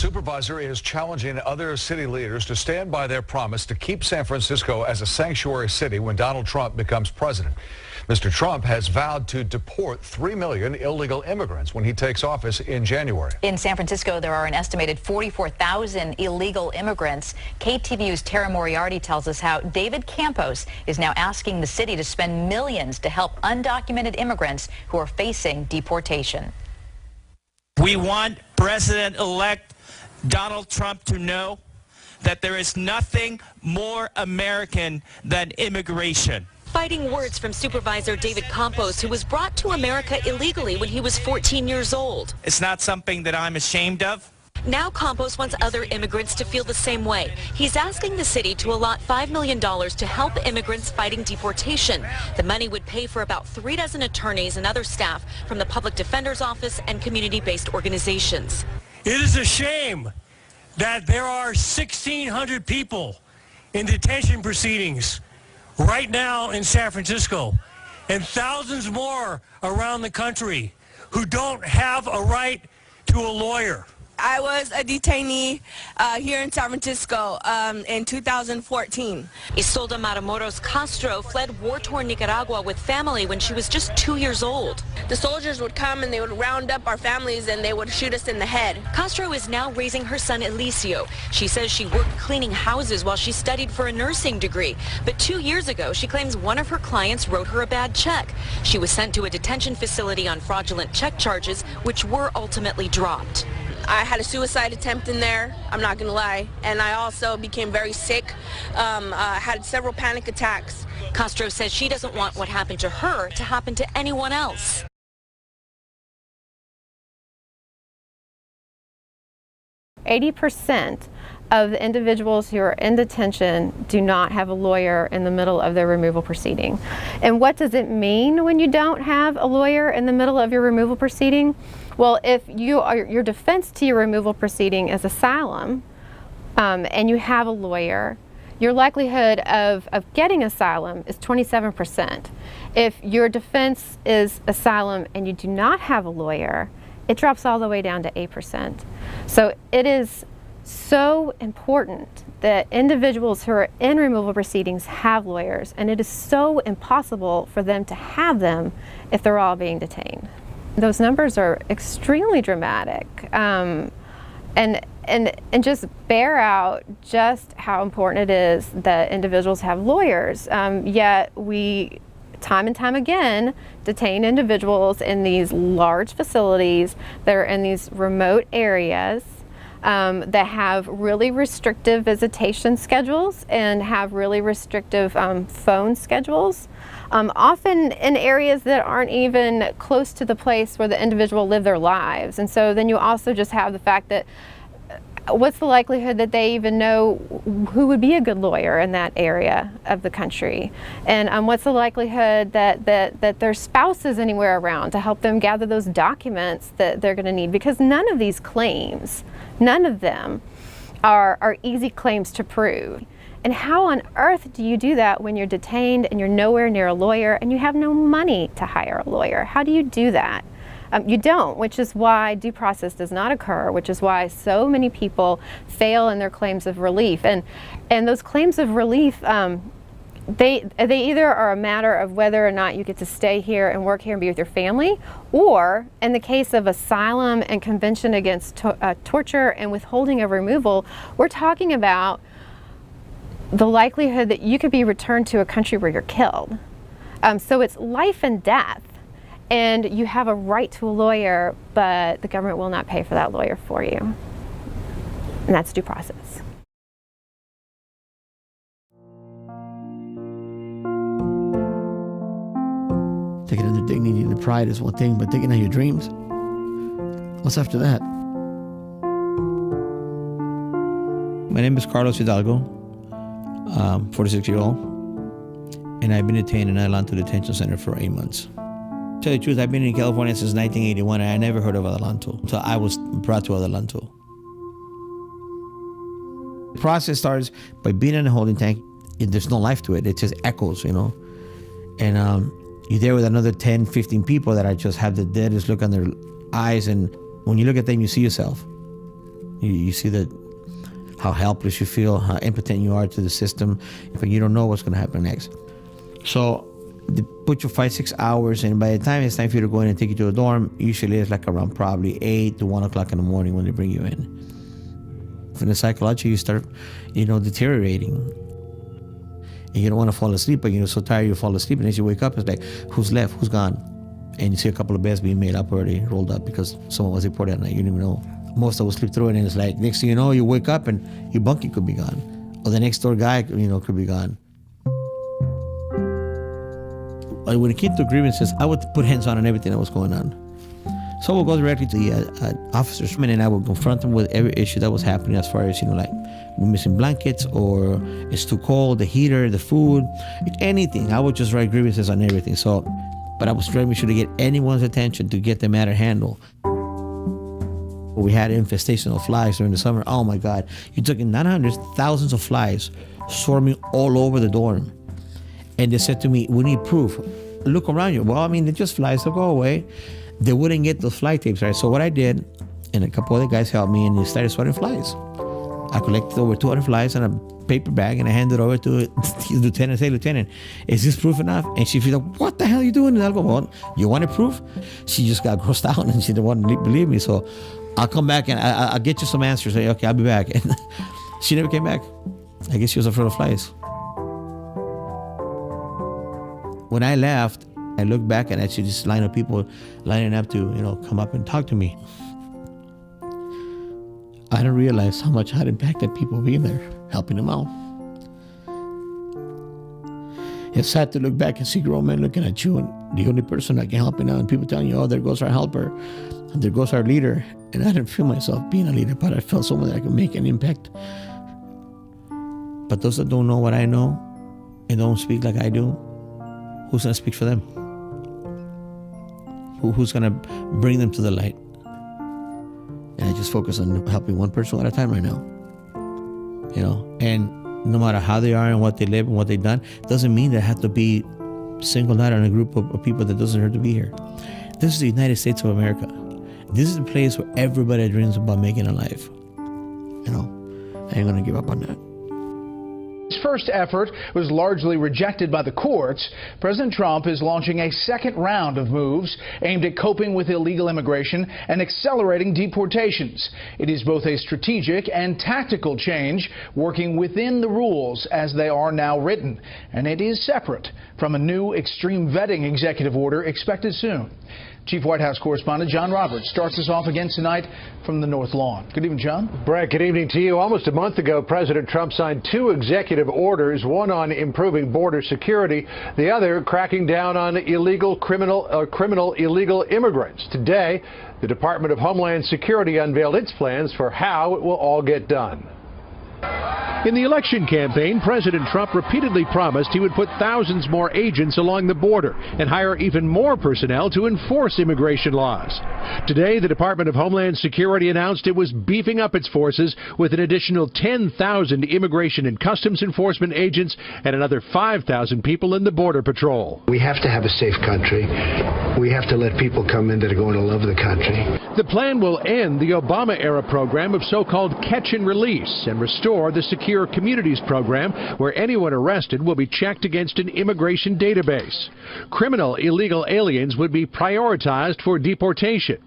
supervisor is challenging other city leaders to stand by their promise to keep San Francisco as a sanctuary city when Donald Trump becomes president. Mr. Trump has vowed to deport 3 million illegal immigrants when he takes office in January. In San Francisco, there are an estimated 44,000 illegal immigrants. KTVU's Tara Moriarty tells us how David Campos is now asking the city to spend millions to help undocumented immigrants who are facing deportation. We want President-elect Donald Trump to know that there is nothing more American than immigration. Fighting words from Supervisor David Campos, who was brought to America illegally when he was 14 years old. It's not something that I'm ashamed of. Now Campos wants other immigrants to feel the same way. He's asking the city to allot $5 million to help immigrants fighting deportation. The money would pay for about 3 dozen attorneys and other staff from the Public Defender's Office and community-based organizations. It is a shame that there are 1,600 people in detention proceedings right now in San Francisco and thousands more around the country who don't have a right to a lawyer. I was a detainee here in San Francisco in 2014. Isolda Matamoros Castro fled war-torn Nicaragua with family when she was just 2 years old. The soldiers would come and they would round up our families and they would shoot us in the head. Castro is now raising her son Elicio. She says she worked cleaning houses while she studied for a nursing degree. But 2 years ago, she claims one of her clients wrote her a bad check. She was sent to a detention facility on fraudulent check charges, which were ultimately dropped. I had a suicide attempt in there, I'm not going to lie, and I also became very sick, had several panic attacks. Castro says she doesn't want what happened to her to happen to anyone else. %80 of the individuals who are in detention do not have a lawyer in the middle of their removal proceeding. And what does it mean when you don't have a lawyer in the middle of your removal proceeding? Well, if your defense to your removal proceeding is asylum, and you have a lawyer, your likelihood of getting asylum is 27%. If your defense is asylum and you do not have a lawyer, it drops all the way down to 8%. So it is so important that individuals who are in removal proceedings have lawyers, and it is so impossible for them to have them if they're all being detained. Those numbers are extremely dramatic, and just bear out just how important it is that individuals have lawyers. Yet we, time and time again, detain individuals in these large facilities that are in these remote areas that have really restrictive visitation schedules and have really restrictive phone schedules. Often in areas that aren't even close to the place where the individual live their lives. And so then you also just have the fact that what's the likelihood that they even know who would be a good lawyer in that area of the country? And what's the likelihood that their spouse is anywhere around to help them gather those documents that they're going to need? Because none of these claims, none of them are easy claims to prove. And how on earth do you do that when you're detained and you're nowhere near a lawyer and you have no money to hire a lawyer? How do you do that? You don't, which is why due process does not occur, which is why so many people fail in their claims of relief. And those claims of relief, they either are a matter of whether or not you get to stay here and work here and be with your family, or in the case of asylum and Convention Against Torture and withholding of removal, we're talking about the likelihood that you could be returned to a country where you're killed. So it's life and death. And you have a right to a lawyer, but the government will not pay for that lawyer for you. And that's due process. Taking on their dignity and their pride is one thing, but taking on your dreams, what's after that? My name is Carlos Hidalgo, 46-year-old, and I've been detained in Adelanto Detention Center for 8 months. To tell you the truth, I've been in California since 1981, and I never heard of Adelanto until I was brought to Adelanto. The process starts by being in a holding tank. There's no life to it. It just echoes, you know. And you're there with another 10, 15 people that just have the deadest look on their eyes, and when you look at them, you see yourself. You see that how helpless you feel, how impotent you are to the system, but you don't know what's going to happen next. So they put you 5-6 hours, and by the time it's time for you to go in and take you to a dorm, usually it's like around probably 8 to 1 o'clock in the morning when they bring you in. From the psychology, you start, deteriorating. And you don't want to fall asleep, but you're so tired you fall asleep, and as you wake up, it's like, who's left, who's gone? And you see a couple of beds being made up already, rolled up, because someone was reported at night, you didn't even know. Most of us sleep through it, and it's like, next thing you know, you wake up and your bunkie could be gone. Or the next door guy, could be gone. But when it came to grievances, I would put hands on everything that was going on. So we'll go directly to the officers, and I would confront them with every issue that was happening as far as, like we're missing blankets, or it's too cold, the heater, the food, anything. I would just write grievances on everything. So, but I was trying to make sure to get anyone's attention to get the matter handled. We had an infestation of flies during the summer. Oh my God. You took in not hundreds, thousands of flies swarming all over the dorm. And they said to me, we need proof. Look around you. Well, they're just flies, they'll go away. They wouldn't get those fly tapes, right? So what I did, and a couple other guys helped me, and they started sorting flies. I collected over 200 flies in a paper bag, and I handed it over to the lieutenant and said, Lieutenant, is this proof enough? And she's like, what the hell are you doing? And I'll go, well, you want a proof? She just got grossed out, and she didn't want to believe me. So I'll come back, and I'll get you some answers. Say, okay, I'll be back. And she never came back. I guess she was afraid of flies. When I left, I looked back and I see this line of people lining up to, come up and talk to me. I didn't realize how much I had impacted people being there, helping them out. It's sad to look back and see grown men looking at you, and the only person that can help you now, and people telling you, oh, there goes our helper, and there goes our leader. And I didn't feel myself being a leader, but I felt someone that I could make an impact. But those that don't know what I know and don't speak like I do, who's going to speak for them? Who's going to bring them to the light? And I just focus on helping one person at a time right now. And no matter how they are and what they live and what they've done, doesn't mean they have to be singled out in a group of people that doesn't deserve to be here. This is the United States of America. This is the place where everybody dreams about making a life. I ain't going to give up on that. His first effort was largely rejected by the courts. President Trump is launching a second round of moves aimed at coping with illegal immigration and accelerating deportations. It is both a strategic and tactical change, working within the rules as they are now written. And it is separate from a new extreme vetting executive order expected soon. Chief White House correspondent John Roberts starts us off again tonight from the North Lawn. Good evening, John. Brett, good evening to you. Almost a month ago, President Trump signed 2 executive orders, one on improving border security, the other cracking down on criminal illegal immigrants. Today, the Department of Homeland Security unveiled its plans for how it will all get done. In the election campaign, President Trump repeatedly promised he would put thousands more agents along the border and hire even more personnel to enforce immigration laws. Today, the Department of Homeland Security announced it was beefing up its forces with an additional 10,000 immigration and customs enforcement agents and another 5,000 people in the Border Patrol. We have to have a safe country. We have to let people come in that are going to love the country. The plan will end the Obama-era program of so-called catch and release and restore the Secure Communities program, where anyone arrested will be checked against an immigration database. Criminal illegal aliens would be prioritized for deportation.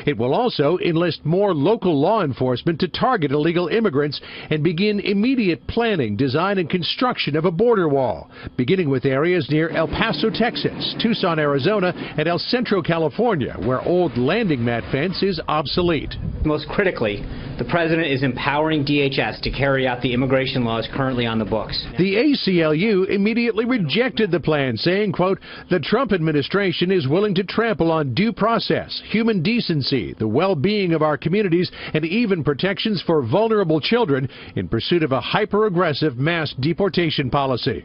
It will also enlist more local law enforcement to target illegal immigrants and begin immediate planning, design, and construction of a border wall, beginning with areas near El Paso, Texas, Tucson, Arizona, and El Centro, California, where old landing mat fence is obsolete. Most critically, the president is empowering DHS to carry out the immigration laws currently on the books. The ACLU immediately rejected the plan, saying, quote, the Trump administration is willing to trample on due process, human decency, the well-being of our communities, and even protections for vulnerable children in pursuit of a hyper-aggressive mass deportation policy.